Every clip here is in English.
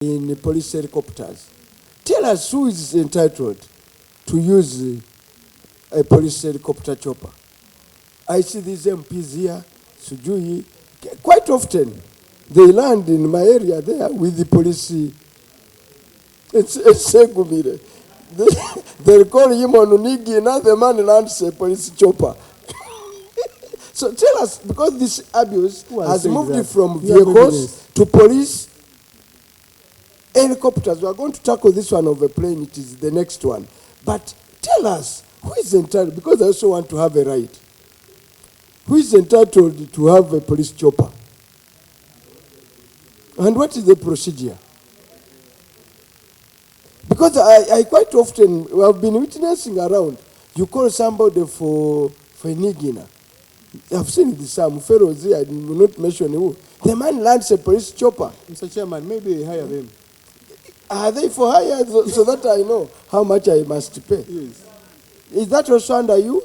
in police helicopters. Tell us who is entitled to use a police helicopter chopper. I see these MPs here, Sujui, quite often they land in my area there with the police. It's Segumire. They call him on Unigi, now the man lands a police chopper. So tell us, because this abuse has moved from vehicles to police helicopters. We are going to tackle this one of a plane, it is the next one. But tell us, who is entitled, because I also want to have a right. Who is entitled to have a police chopper? And what is the procedure? Because I quite often have been witnessing around, you call somebody for Nigina. I've seen this, some fellows here, I will not mention who. The man lands a police chopper. Mr. Chairman, maybe hire them. Are they for hire so that I know how much I must pay? Yes. Is that also under you?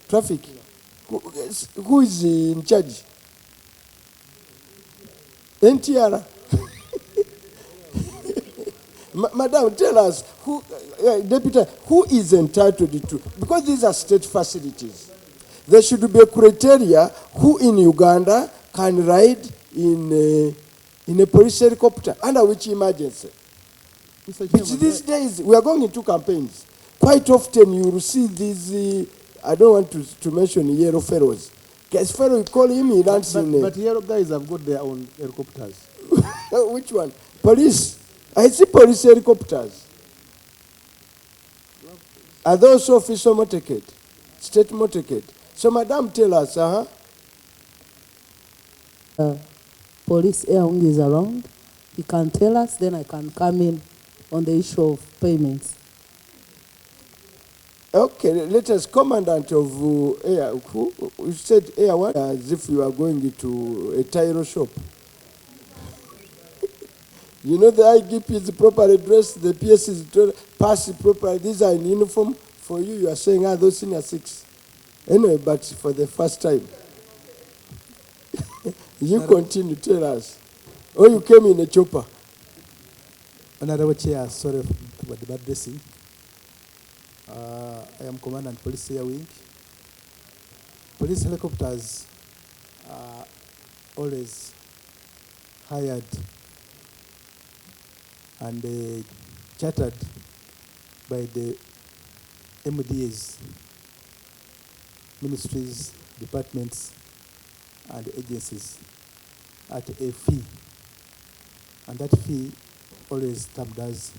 Traffic? Who is in charge? NTR? Madam, tell us, Deputy, who is entitled to? Because these are state facilities. There should be a criteria who in Uganda can ride in a police helicopter. Under which emergency? Which these days, we are going into campaigns. Quite often you will see these, I don't want to mention yellow fellows. Guys, fellow, you call him, he lands in... But yellow guys have got their own helicopters. Which one? Police. I see police helicopters. Are those official motorcade? State motorcade? So, madam, tell us, Police Eong is around. He can tell us, then I can come in on the issue of payments. Okay, let us, Commandant of Air, who you said Air One, as if you are going to a tire shop. You know the IGP is properly dressed, the PS is passed properly. These are in uniform. For you, you are saying, those senior six. Anyway, but for the first time. You continue, tell us. Oh, you came in a chopper. Honorable Chair, sorry about the bad dressing. I am Commandant Police Air Wing. Police helicopters are always hired and chartered by the MDAs, ministries, departments, and agencies at a fee. And that fee always termed as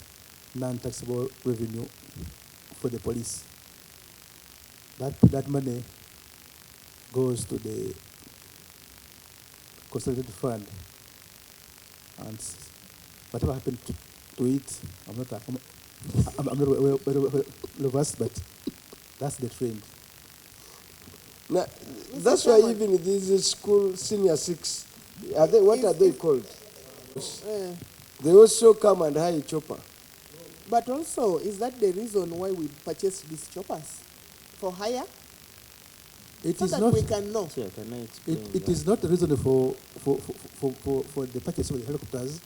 non-taxable revenue for the police. That money goes to the consolidated fund, and whatever happened to it, I'm not very versed, but that's the trend. Now, that's why even these school senior six, what are they called? They also come and hire a chopper. But also, is that the reason why we purchase these choppers? For hire? It so is that not, we can know. Sure, can I explain it is not the reason for the purchase of the helicopters.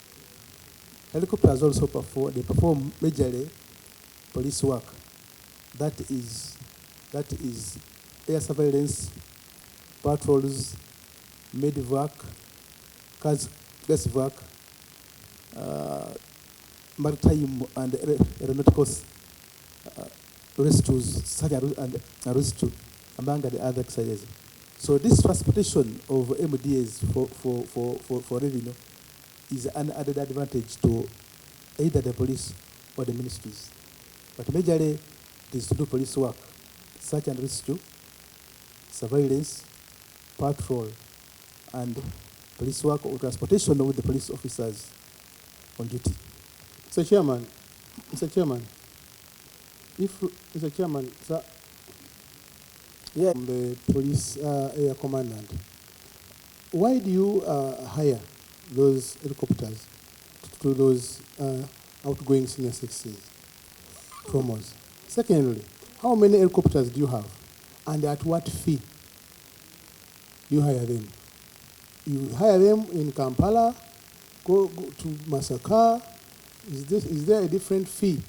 Helicopters also perform majorly police work. That is air surveillance, patrols, medvac, gasvac, maritime and aeronautical rescues, such and rescue, among the other exercises. So this transportation of MDAs for revenue is an added advantage to either the police or the ministries. But majorly it is to do police work, search and rescue, surveillance, patrol, and police work or transportation with the police officers on duty. Mr. Chairman, Mr. Chairman, sir, Yeah. the police air commandant, why do you hire those helicopters to those outgoing senior citizens from us? Secondly, how many helicopters do you have, and at what fee do you hire them? You hire them in Kampala, go to Masaka, Is there a different fee?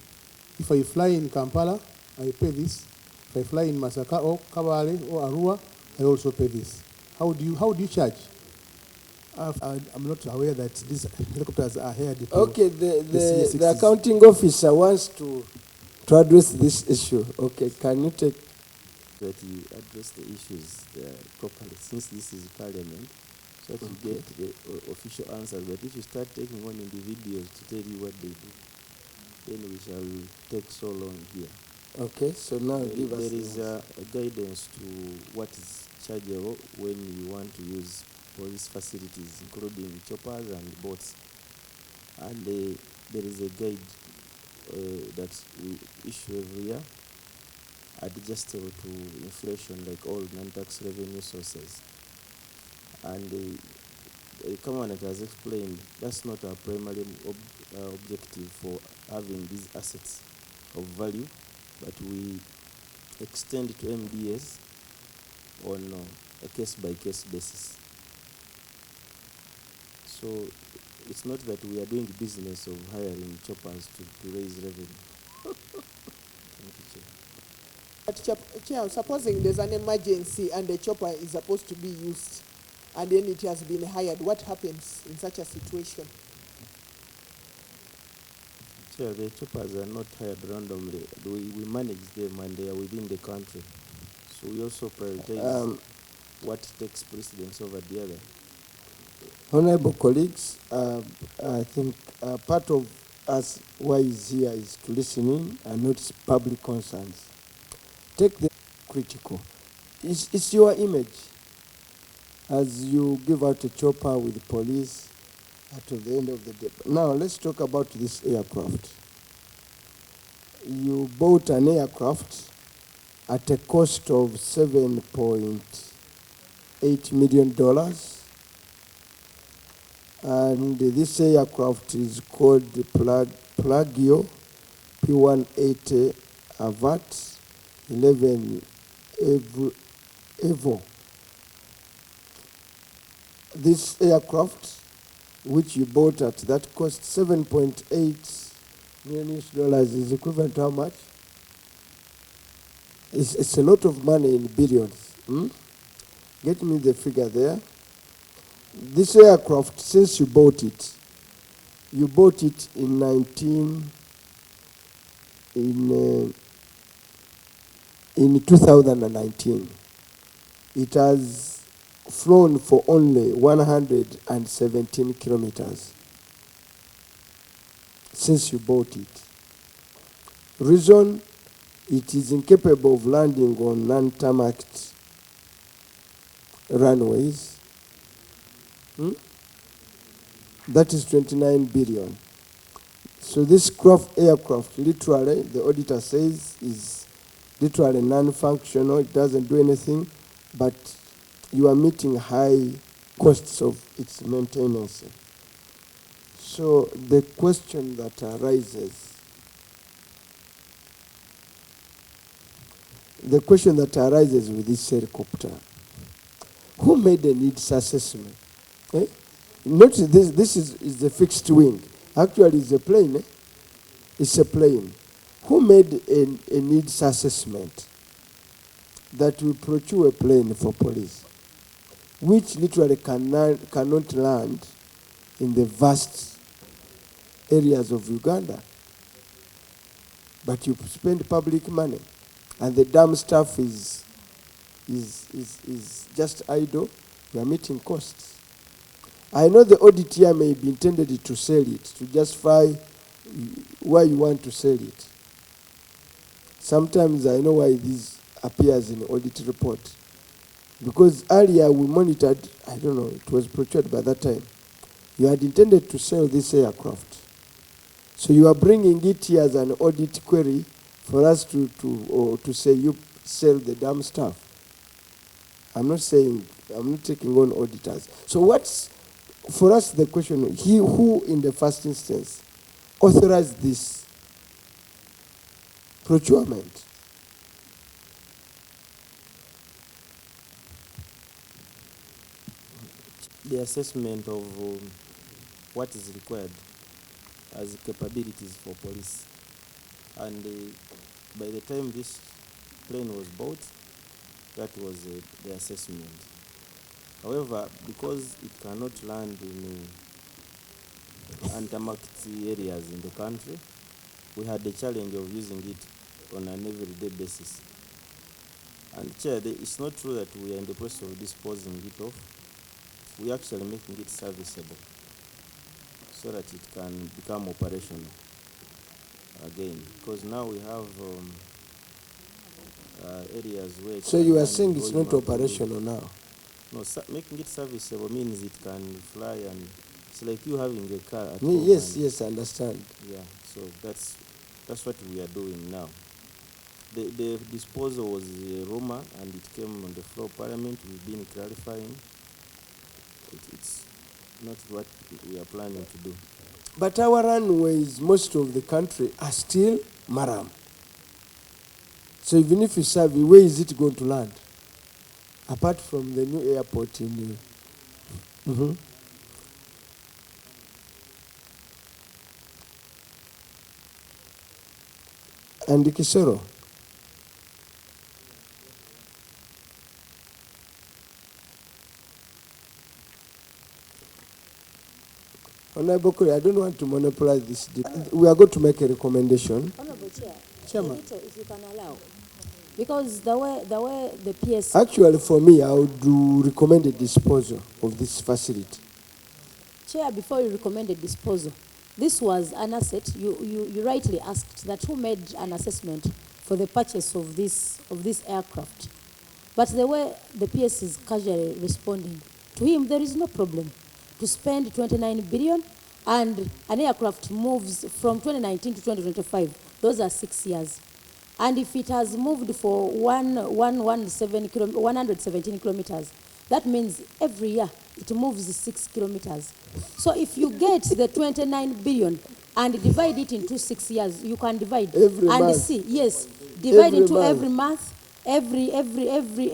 If I fly in Kampala, I pay this. If I fly in Masaka or Kabale or Arua, I also pay this. How do you charge? I'm not aware that these helicopters are hired to Okay, the senior the 60s. accounting officer wants to address this issue. Okay, can you take? That you address the issues properly, since this is parliament, so that you get the official answer. But if you start taking on individuals to tell you what they do, then we shall take so long here. Okay, so now give us. There is a guidance to what is chargeable when you want to use police facilities, including choppers and boats. And there is a guide that we issue every year, adjustable to inflation, like all non-tax revenue sources. And the Commandant has explained that's not our primary objective for having these assets of value, but we extend to MDS on a case-by-case basis. So it's not that we are doing business of hiring choppers to raise revenue. Thank you, Chair. But Chair, supposing there's an emergency and the chopper is supposed to be used and then it has been hired, what happens in such a situation? Chair, the choppers are not hired randomly. We manage them and they are within the country. So we also prioritize what takes precedence over the other. Honorable colleagues, I think part of us why is here is to listen in and notice public concerns. Take the critical. It's your image as you give out a chopper with the police at the end of the day. Now let's talk about this aircraft. You bought an aircraft at a cost of $7.8 million. And this aircraft is called the Plagio P180 Avat 11 Evo. This aircraft, which you bought at that cost $7.8 million, is equivalent to how much? It's a lot of money in billions. Get me the figure there. This aircraft, since you bought it in 2019. It has flown for only 117 kilometers since you bought it. Reason, it is incapable of landing on non-tarmacked runways. That is 29 billion. So this aircraft, literally, the auditor says, is literally non-functional. It doesn't do anything, but you are meeting high costs of its maintenance. So the question that arises with this helicopter, who made the needs assessment? Notice this is the fixed wing. Actually, it's a plane. It's a plane. Who made a needs assessment that will procure a plane for police, which literally cannot land in the vast areas of Uganda? But you spend public money, and the damn stuff is just idle. You are meeting costs. I know the audit here may be intended to sell it, to justify why you want to sell it. Sometimes I know why this appears in the audit report. Because earlier we monitored, I don't know, it was procured by that time. You had intended to sell this aircraft. So you are bringing it here as an audit query for us to say you sell the damn stuff. I'm not taking on auditors. So what's, for us, the question, who in the first instance authorized this procurement? The assessment of what is required as capabilities for police. And by the time this plane was bought, that was the assessment. However, because it cannot land in unmarked areas in the country, we had the challenge of using it on an everyday basis. And Chair, it's not true that we are in the process of disposing it off. We are actually making it serviceable so that it can become operational again. Because now we have areas where... it So can you are land saying it's going not up and operational now? No, making it serviceable means it can fly, and it's like you having a car at home. Yes, yes, I understand. Yeah, so that's what we are doing now. The disposal was a rumor, and it came on the floor of Parliament. We've been clarifying. It's not what we are planning to do. But our runways, most of the country, are still maram. So even if you survey, where is it going to land? Apart from the new airport in... And Kisoro. Honorable Kuri, I don't want to monopolize this. We are going to make a recommendation. Honorable Chair, Chairman. if you can allow, because the way the PS... Actually, for me, I would recommend a disposal of this facility. Chair, before you recommend a disposal, this was an asset. You rightly asked that who made an assessment for the purchase of this aircraft. But the way the PS is casually responding, to him there is no problem to spend 29 billion, and an aircraft moves from 2019 to 2025. Those are 6 years. And if it has moved for 117 kilometers, that means every year it moves 6 kilometers. So if you get the 29 billion and divide it into 6 years, you can divide Every and month. see, yes, divide Every into month. every month,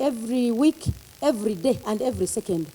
every week, every day, and every second.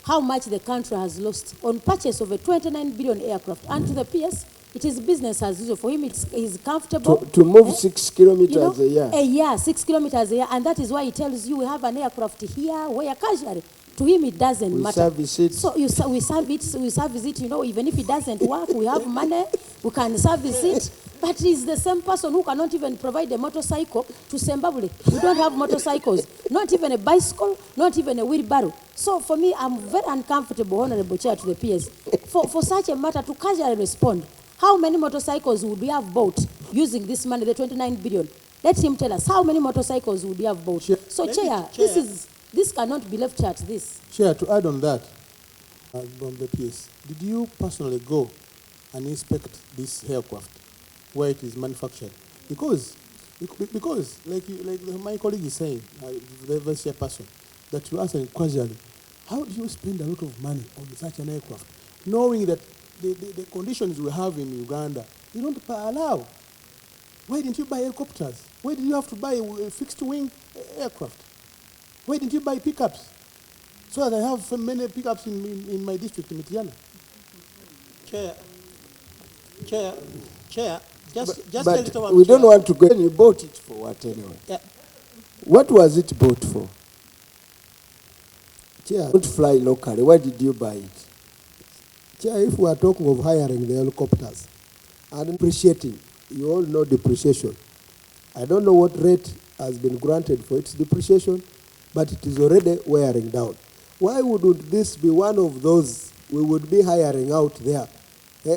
How much the country has lost on purchase of a 29 billion aircraft. And to the PS, it is business as usual. For him, he's comfortable. To move 6 kilometers You know, a year. a year, 6 kilometers a year. And that is why he tells you we have an aircraft here, where casually. To him, it doesn't We matter. service it. So we service it, you know, even if it doesn't work, we have money, we can service it. But he's the same person who cannot even provide a motorcycle to Zimbabwe. We don't have motorcycles, not even a bicycle, not even a wheelbarrow. So for me, I'm very uncomfortable, Honorable Chair, to the PS, for such a matter to casually respond. How many motorcycles would we have bought using this money, the 29 billion? Let him tell us, how many motorcycles would we have bought? So Chair, this cannot be left at this. Chair, to add on that, from the PS, did you personally go and inspect this aircraft where it is manufactured? Because like my colleague is saying, the vice chairperson, that you asked casually, how do you spend a lot of money on such an aircraft, knowing that the conditions we have in Uganda, you don't allow? Why didn't you buy helicopters? Why did you have to buy a fixed-wing aircraft? Why didn't you buy pickups? So that I have many pickups in my district, in Mitiana. Chair, just a But little one. we don't want to go. You bought it for what anyway? Yeah. What was it bought for? Chair, don't fly locally. Why did you buy it? Chair, if we are talking of hiring the helicopters and depreciating, you all know depreciation. I don't know what rate has been granted for its depreciation, but it is already wearing down. Why wouldn't this be one of those we would be hiring out there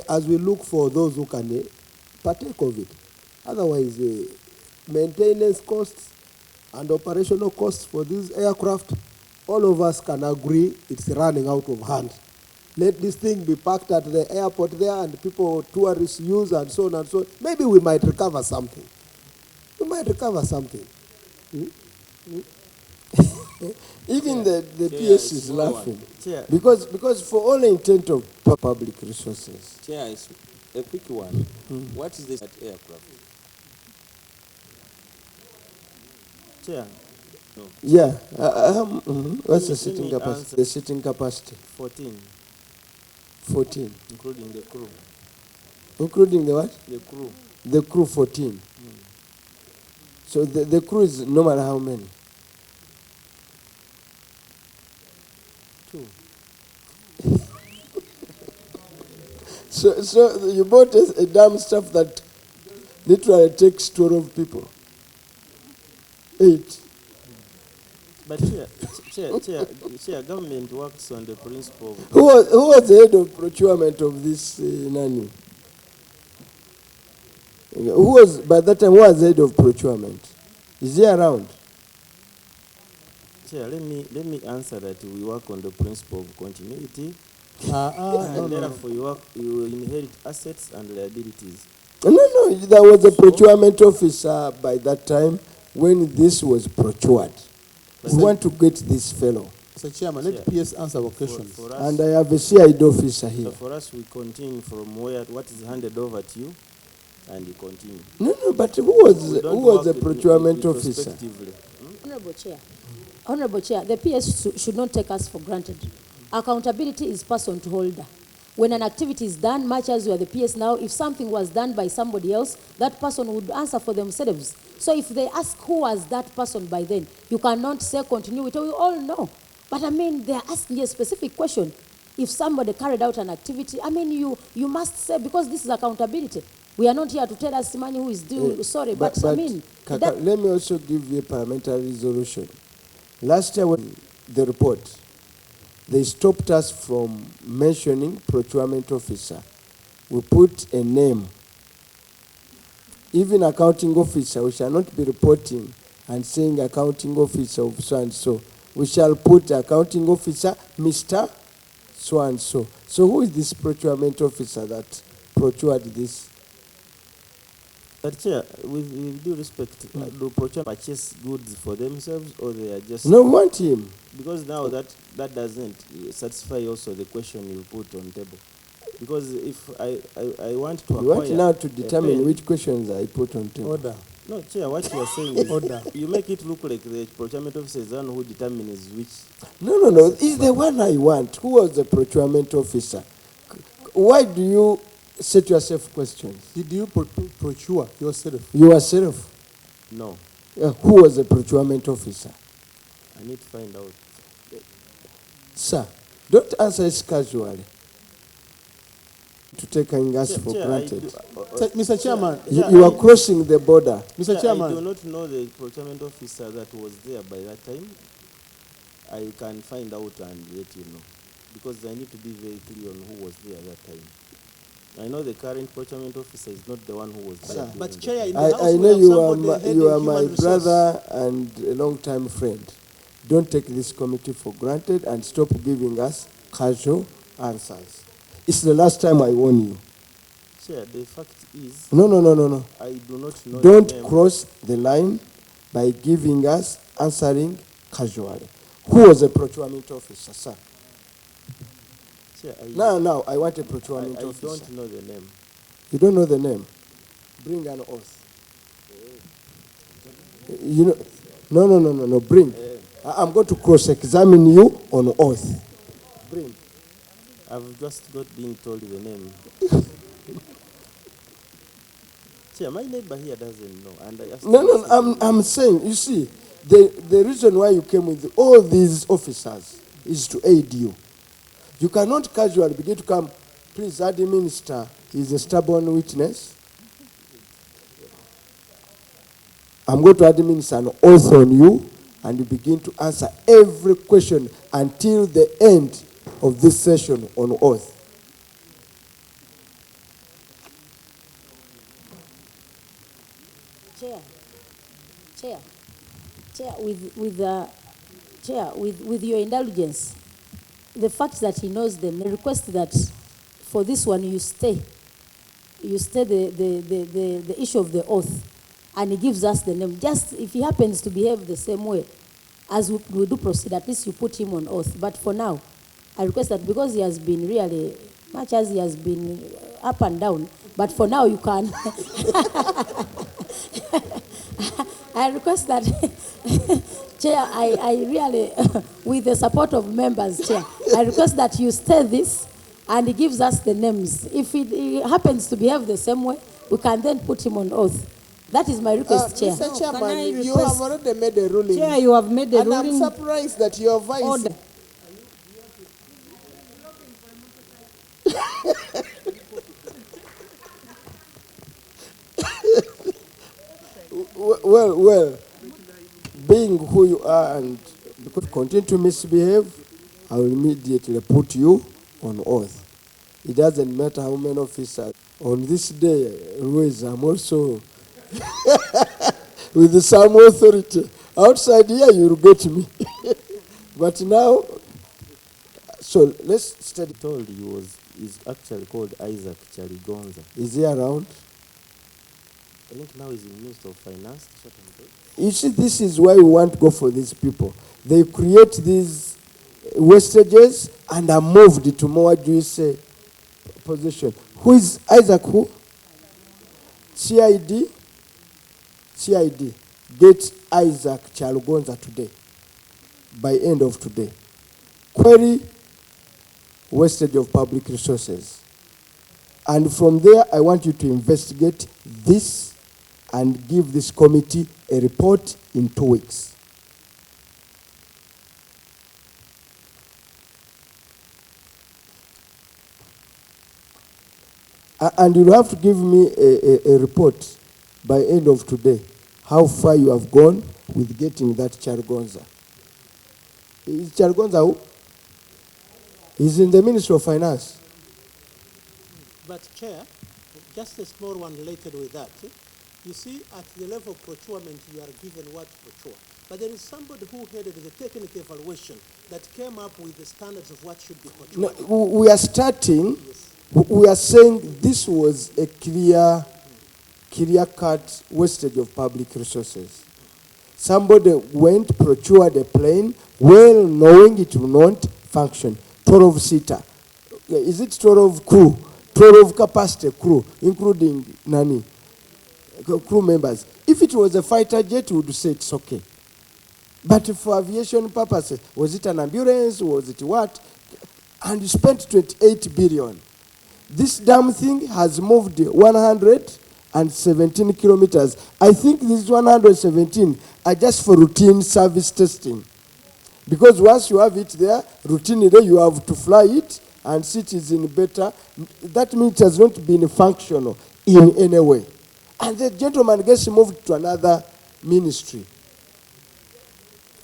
as we look for those who can partake of it? Otherwise, maintenance costs and operational costs for this aircraft, all of us can agree it's running out of hand. Let this thing be parked at the airport there and people, tourists use and so on and so on. Maybe we might recover something. We might recover something. Even the Chair, PS is small one. laughing. Chair. Because for all intent of public resources. Chair, it's a quick one. What is this aircraft? Chair, no. Yeah. What's the Let sitting me capacity? answer. The sitting capacity. 14, 14. including the crew. Including the what? The crew. The crew 14. So the crew is normally how many? 2. So you bought a damn stuff that literally takes 12 people. 8. But chair, government works on the principle of Who was the head of procurement of this nanny? Who was, by that time, who was the head of procurement? Is he around? Chair, let me answer that we work on the principle of continuity. No. Therefore, you inherit assets and liabilities. No, there was a procurement officer by that time when this was procured. We want to get this fellow. Mr. Chairman, let PS answer our questions. For us, And I have a CID officer here. so for us, we continue from what is handed over to you, and you continue. No, but who was We don't the work procurement officer? retrospectively. Honorable Chair, the PS should not take us for granted. Accountability is person to holder. When an activity is done, much as you are the PS now, if something was done by somebody else, that person would answer for themselves. So if they ask who was that person by then, you cannot say continuity. We all know. But I mean, they're asking a specific question. If somebody carried out an activity, I mean, you must say, because this is accountability. We are not here to tell us money who is due. Sorry, but I mean, Kaka, let me also give you a parliamentary resolution. Last year, when the report, they stopped us from mentioning procurement officer. We put a name. Even accounting officer, we shall not be reporting and saying accounting officer of so and so. We shall put accounting officer, Mr. So and so. So who is this procurement officer that procured this? But Chair, with due respect, do procure purchase goods for themselves, or they are just... No, we want him. Because now that doesn't satisfy also the question you put on table. Because if I want to acquire... You want now to a determine pen- which questions I put on table. Order. No, Chair, what you are saying is... Order. You make it look like the procurement officer is the one who determines which... No. It's the one I want. Who was the procurement officer? Why do you set yourself questions? Did you procure yourself? Yourself. No, Who was the procurement officer? I need to find out. Sir, don't answer it casually. To taking us for Chair, granted. Mr. Chairman, You are crossing the border. Mr. I do Chairman, not know the procurement officer that was there by that time. I can find out and let you know. Because I need to be very clear on who was there at that time. I know the current procurement officer is not the one who was there. during but the Chair, time. in the House I we know have you are somebody heading you are my human resource. brother and a long-time friend. Don't take this committee for granted and stop giving us casual answers. It's the last time I warn you. Chair, the fact is, No. I do not know the Don't name. cross the line by giving us answering casually. Who was the procurement officer, sir? Chair, Now, I want a procurement I officer. don't know the name. You don't know the name? Bring an oath. You know, no, bring. I'm going to cross-examine you on oath. Bring. I've just not been told the name. Chair, my neighbor here doesn't know. And I asked him I'm saying, you see, the reason why you came with all these officers is to aid you. You cannot casually begin to come, please, administer, he's a stubborn witness. I'm going to administer an oath on you, and you begin to answer every question until the end of this session on oath. Chair, with your indulgence, the fact that he knows them, the request that for this one you stay the issue of the oath, and he gives us the name. Just if he happens to behave the same way as we do proceed, at least you put him on oath. But for now, I request that because he has been really, much as he has been up and down, but for now you can. I request that, Chair, I really, with the support of members, Chair, I request that you stay this and he gives us the names. If he happens to behave the same way, we can then put him on oath. That is my request, Chair. Mr. Can I Chairman, you request- have already made a ruling. Chair, you have made a And I'm ruling. surprised that your vice. Order. Well, being who you are and because you continue to misbehave, I will immediately put you on oath. It doesn't matter how many officers. On this day, Ruiz, I'm also with some authority. Outside here, you'll get me. But now, so let's study. Told is actually called Isaac Chaligonza. Is he around? I think now he's in Minister of Finance. You see, this is why we want to go for these people. They create these wastages and are moved to more, what do you say, position. Who is Isaac who? CID? CID. Get Isaac Chaligonza today. By end of today. Query wastage of public resources. And from there, I want you to investigate this and give this committee a report in 2 weeks. And you'll have to give me a report by end of today, how far you have gone with getting that Chaligonza. Is Chaligonza who? He's in the Ministry of Finance. But Chair, just a small one related with that. You see, at the level of procurement, you are given what to procure. But there is somebody who headed the technical evaluation that came up with the standards of what should be procured. No, we are starting, we are saying this was a clear-cut wastage of public resources. Somebody went, procured a plane, well knowing it will not function. 12-seater. Is it 12 crew? 12 capacity crew, including Nani? Crew members. If it was a fighter jet, we would say it's okay. But for aviation purposes, was it an ambulance? Was it what? And you spent 28 billion. This damn thing has moved 117 kilometers. I think these 117 are just for routine service testing. Because once you have it there, routinely you have to fly it and see it is in better. That means it has not been functional in any way. And the gentleman gets moved to another ministry.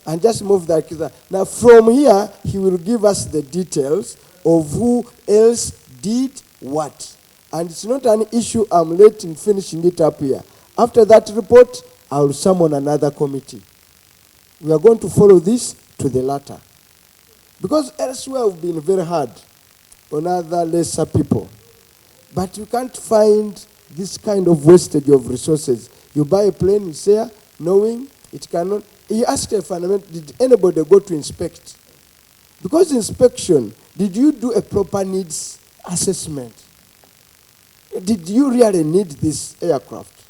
And just move that. Now from here, he will give us the details of who else did what. And it's not an issue I'm late in finishing it up here. After that report, I will summon another committee. We are going to follow this to the latter. Because elsewhere we've been very hard on other lesser people. But you can't find this kind of wastage of resources. You buy a plane, you say, knowing it cannot. You ask a fundamental, did anybody go to inspect? Because inspection, did you do a proper needs assessment? Did you really need this aircraft?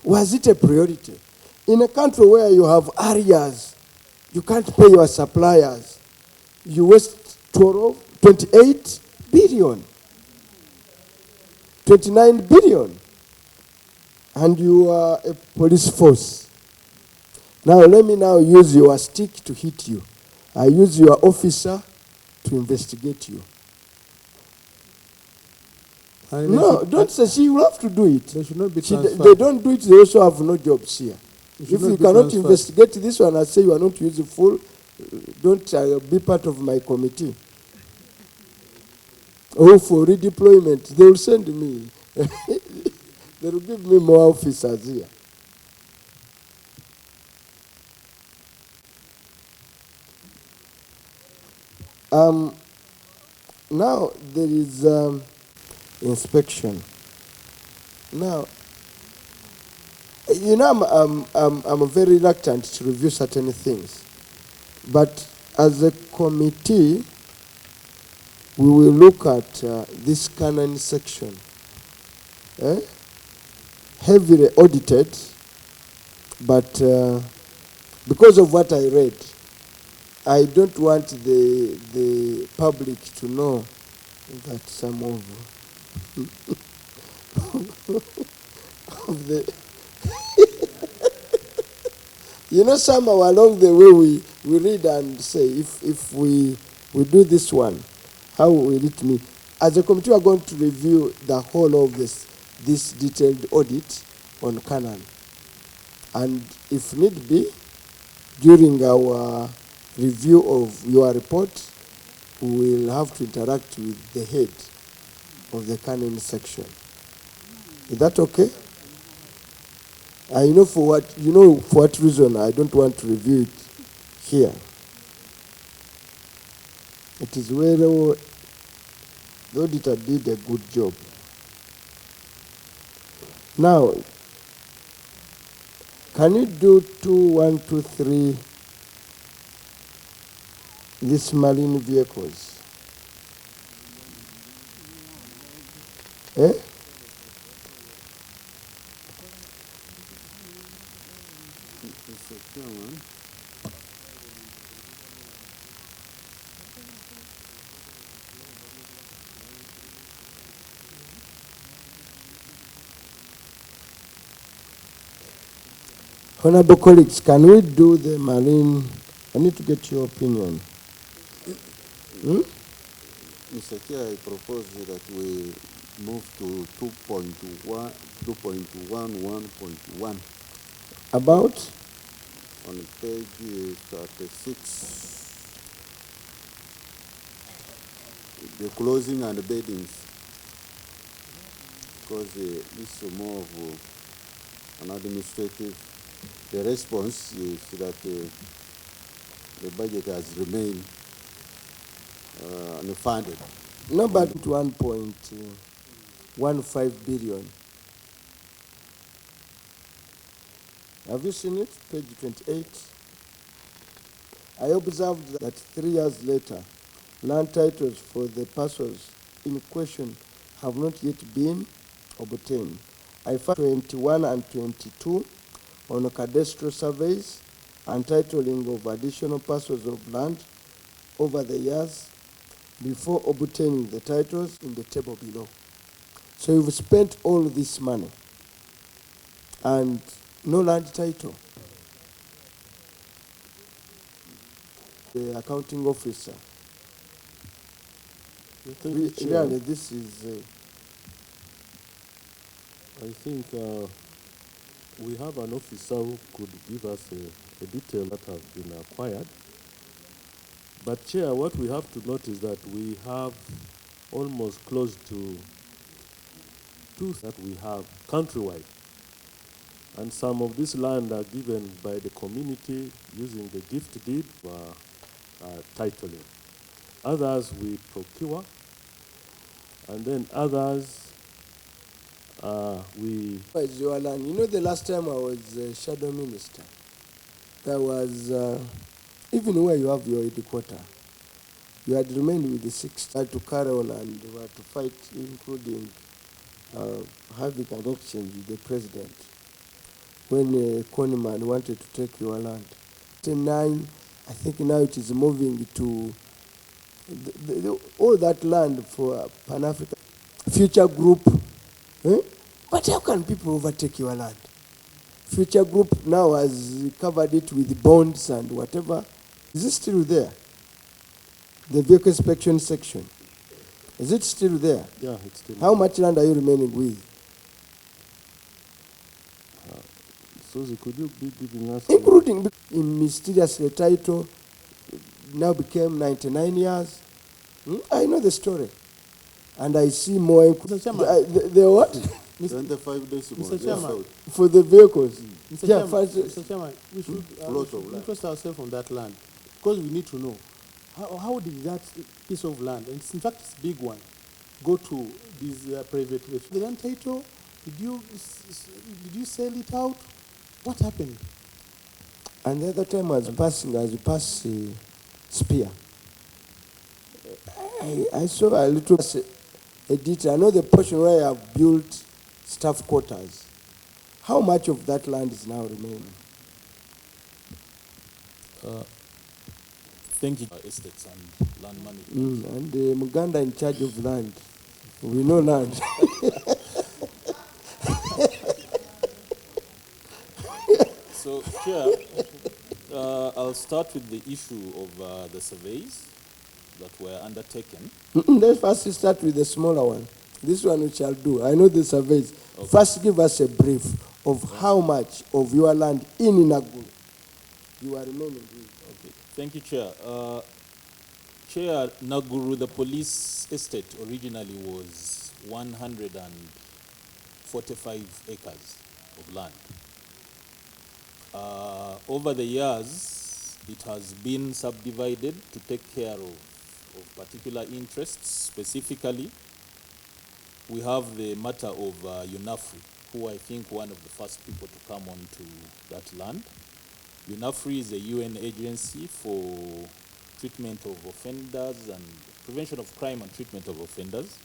Was it a priority? In a country where you have areas, you can't pay your suppliers. You waste 28 billion. 29 billion. And you are a police force. Now let me now use your stick to hit you. I use your officer to investigate you. And No, don't say she will have to do it. They should not be They transferred. don't do it, they also have no jobs here. It If should not you be cannot transferred. investigate this one, I say you are not useful, don't be part of my committee. Oh, for redeployment, they will send me. They will give me more officers here. Now there is inspection. Now, you know, I'm very reluctant to review certain things, but as a committee, we will look at this canon section, heavily audited, but because of what I read, I don't want the public to know that some of the you know, somehow along the way we read and say, if we do this one, how will it mean? As a committee, we are going to review the whole of this detailed audit on Canaan. And if need be, during our review of your report, we will have to interact with the head of the Canaan section. Is that okay? I know for what reason I don't want to review it here. It is where the auditor did a good job. Now, can you do 2, 1, 2, 3, these marine vehicles? Eh? Mr. Chairman, Honorable colleagues, can we do the marine? I need to get your opinion. Mr. Chair, I propose that we move to 2.11.1 About? on page 36. The closing and the beddings. Because this is more of an administrative. The response is that the budget has remained unfunded. No, but 1.15 billion. Have you seen it? Page 28. I observed that 3 years later, land titles for the parcels in question have not yet been obtained. I found 21 and 22 on cadastral surveys and titling of additional parcels of land over the years before obtaining the titles in the table below. So you've spent all this money and no land title. The accounting officer. Really, this is. I think we have an officer who could give us a detail that has been acquired. But Chair, what we have to note is that we have almost close to 2 that we have countrywide. And some of this land are given by the community using the gift deed for titling. Others we procure, and then others we... Your land. You know, the last time I was shadow minister, there was, even where you have your headquarters, you had remained with the 6 to carry on and were to fight, including having an exchange with the president when Conman wanted to take your land. 9, I think now it is moving to all that land for Pan-African Future Group. Eh? But how can people overtake your land? Future Group now has covered it with bonds and whatever. Is it still there? The vehicle inspection section. Is it still there? Yeah, it's still How much land are you remaining with? Susie, could you be giving us... Including in mysterious title, now became 99 years. I know the story. And I see more... Mr. Chairman. The what? 25 decibels. Mr. Chairman. For the vehicles. Mr. Yeah, Chairman, first, Mr. Chairman, we should Plot of land. interest ourselves on that land because we need to know how did that piece of land, and in fact it's a big one, go to these private. The land title, did you sell it out? What happened? And the other time I was passing, as you pass Spear, I saw a little a detail. I know the portion where I have built staff quarters. How much of that land is now remaining? Thank you, estates and land management. And Muganda in charge of land. We know land. So, Chair, I'll start with the issue of the surveys that were undertaken. Let's first start with the smaller one. This one we shall do. I know the surveys. Okay. First, give us a brief of how much of your land in Inaguru you are remaining with. Okay. Thank you, Chair. Chair, Naguru, the police estate originally was 145 acres of land. Over the years, it has been subdivided to take care of particular interests. Specifically, we have the matter of UNAFRI, who I think one of the first people to come onto that land. UNAFRI is a UN agency for treatment of offenders and prevention of crime and treatment of offenders.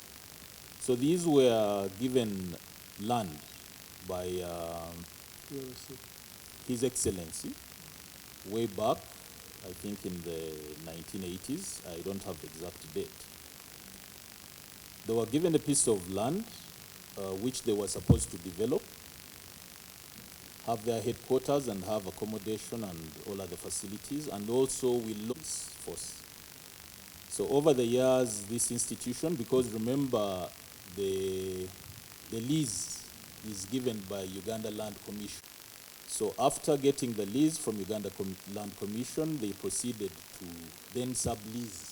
So these were given land by His Excellency way back, I think in the 1980s. I don't have the exact date. They were given a piece of land which they were supposed to develop, have their headquarters and have accommodation and all other facilities, and also will look force. So over the years, this institution, because remember the lease is given by Uganda Land Commission. So after getting the lease from Uganda Land Commission, they proceeded to then sublease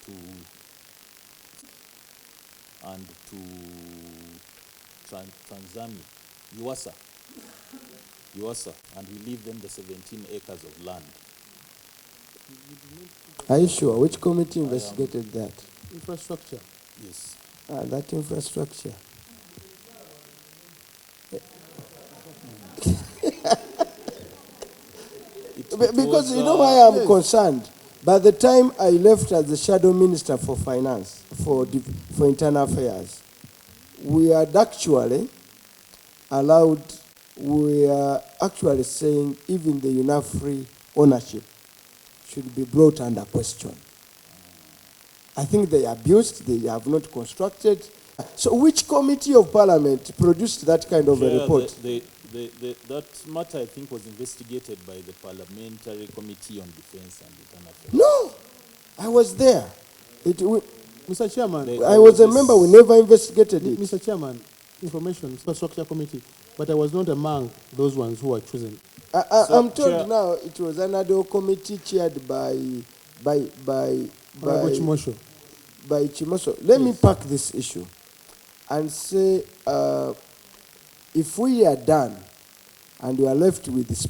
to and to Tanzania, UASA, and we leave them the 17 acres of land. Are you sure? Which committee investigated that? Infrastructure. Yes. That infrastructure. Because you know why I'm concerned. By the time I left as the shadow minister for finance, for internal affairs, we had actually allowed, we are actually saying even the UNAFRI ownership should be brought under question. I think they abused, they have not constructed. So which committee of parliament produced that kind of a report? That matter, I think, was investigated by the Parliamentary Committee on Defense and Internal Affairs. No, I was there. Mr. Chairman, I was a member, we never investigated it. Mr. Chairman, Information Infrastructure Committee, but I was not among those ones who were chosen. I'm told now it was another committee chaired by Chimosho. Chimoso. Let me pack this issue and say, if we are done and we are left with this